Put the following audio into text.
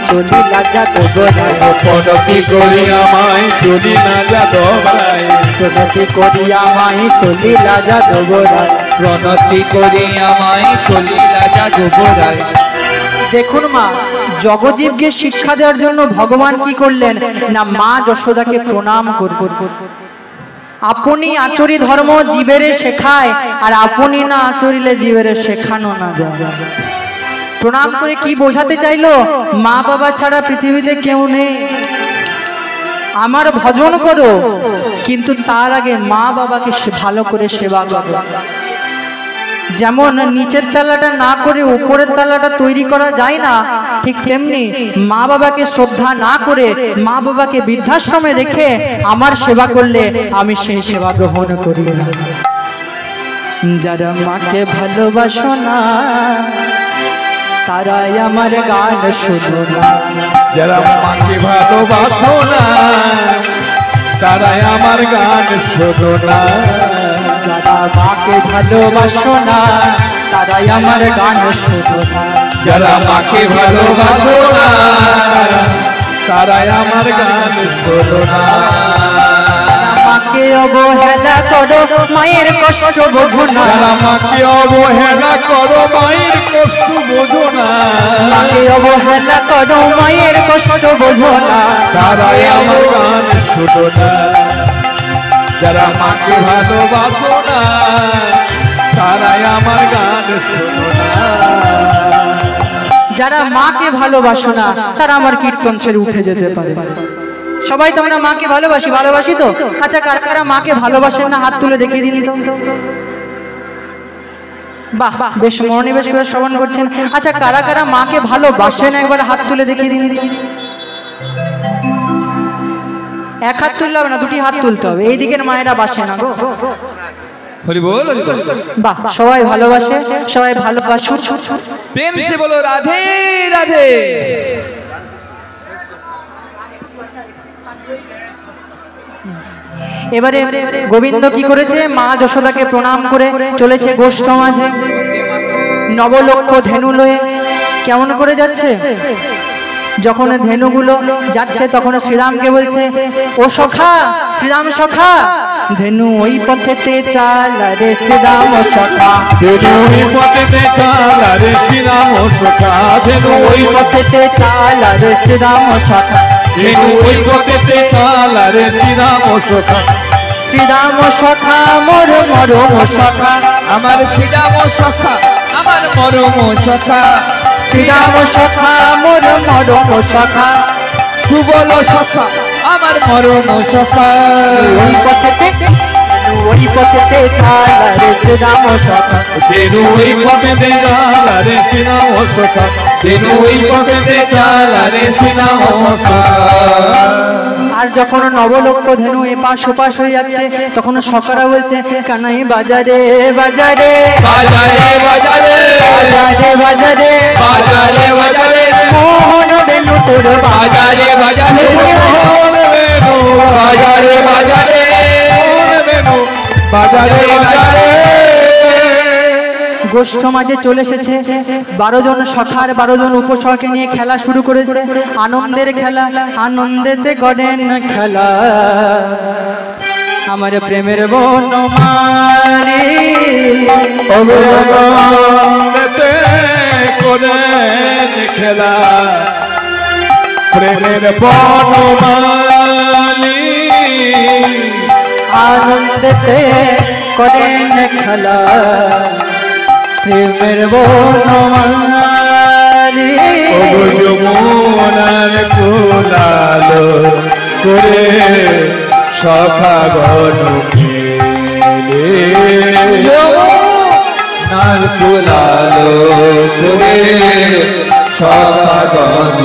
চলি লাজা দোবরায় প্রণতি করি আমায় চলি না যা দোবরায় প্রণতি করি আমায় চলি লাজা দোবরায় প্রণতি করি আমায় চলি লাজা দোবরায়। দেখুন মা, জগজীবকে শিক্ষা দেওয়ার জন্য ভগবান কি করলেন না মা যশোদাকে প্রণাম করবেন। আপনি আচরি ধর্ম জীবেরে শেখায়, আর আপনি না আচরিলে জীবেরে শেখানো না যায়। প্রণাম করে কি বোঝাতে চাইলো? মা বাবা ছাড়া পৃথিবীতে কেউ নেই, আমার ভজন করো, কিন্তু তার আগে মা বাবাকে ভালো করে সেবা করো। যেমন নিচের তলাটা না করে উপরের তলাটা তৈরি করা যায় না, ঠিক তেমনি মা বাবাকে শ্রদ্ধা না করে মা বাবাকে বৃদ্ধাশ্রমে রেখে আমার সেবা করলে আমি সেই সেবা গ্রহণ করি না। যারা মাকে ভালোবাসো না তারাই আমার গান শোনো না, যারা মাকে ভালোবাসো না তারাই আমার গান শোনো না, যারা মাকে ভালোবাসো না তারাই আমার গান শোনো না, যারা মাকে ভালোবাসো না তারাই আমার গান শোনো না। মাকে অবহেলা করো মায়ের কষ্ট বোঝো না, যারা মাকে অবহেলা করো মায়ের কষ্ট বোঝো না, মাকে অবহেলা করো মায়ের কষ্ট বোঝো না, তারাই আমার গান শোনো না, যারা মাকে ভালোবাসো না তারাই আমার গান শোনো না। যারা মাকে ভালোবাসো না তারা আমার কীর্তন ছেড়ে উঠে যেতে পারে। সবাই তো আমরা মাকে ভালোবাসি, ভালোবাসি তো? আচ্ছা, কারা কারা মাকে ভালোবাসেন না হাত তুলে দেখিয়ে দিন তো। বাহ, বেশ মনোনিবেশ করে শ্রবণ করছেন। আচ্ছা, কারা কারা মাকে ভালোবাসেন একবার হাত তুলে দেখিয়ে দিন। এক হাত তুললে হবে না, দুটি হাত তুলতে হবে। এই দিকের মায়েরা বাসে না গো। হরি বল হরি বল। বাহ, সবাই ভালোবাসে, সবাই ভালোবাসুন। প্রেম সে বলো রাধে রাধে। এবারে গোবিন্দ কি করেছে? মা যশোদাকে প্রণাম করে চলেছে গোষ্ঠ মাঝে। নবলক্ষ ধেনু লয়ে কেমন করে যাচ্ছে? যখন ধেনুগুলো যাচ্ছে তখন শ্রীরামকে বলছে, ও সখা, শ্রীরাম সখা, ধেনু ওই পথেতে চাল রে শ্রীরাম সখা, ধেনু ওই পথেতে চাল রে শ্রীরাম সখা, ধেনু ওই পথেতে চাল রে শ্রীরাম সখা, ধেনু ওই পথেতে চাল রে শ্রীরাম সখা। শ্রীরাম সখা মোর মরম সখা, আমার শ্রীরাম সখা, আমার মরম সখা, শ্রীরাম সখা মোর মরম সখা, সুবল সখা, আমার মরম সখা। ওই পথেতে চাল রে শ্রীরাম সখা, ধেনু ওই পথেতে চাল রে শ্রীরাম সখা, ধেনু ওই পথেতে চাল রে শ্রীরাম সখা। আর যখন নবলক্ষ ধেনু এপাশ ওপাশ হয়ে যাচ্ছে তখন সখারা বলছে, কানাই বাজারে বাজারে বাজারে বাজারে বাজারে বাজারে বাজারে বাজারে মোহন বেনু তোর বাজারে বাজারে বাজারে বাজারে বাজারে বাজারে। গোষ্ঠ মাঝে চলে এসেছে 12 জন সখার 12 জন উপসখকে নিয়ে খেলা শুরু করেছে। আনন্দের খেলা, আনন্দেতে করেন খেলা, আমার প্রেমের বনমালী অবলম্বনেতে করেন খেলা, প্রেমের বনমালী আনন্দেতে করেন খেলা, প্রেমের বনমালী যমুনার কুলালো করে সখা গণ নার কুলালো করে সখা গণ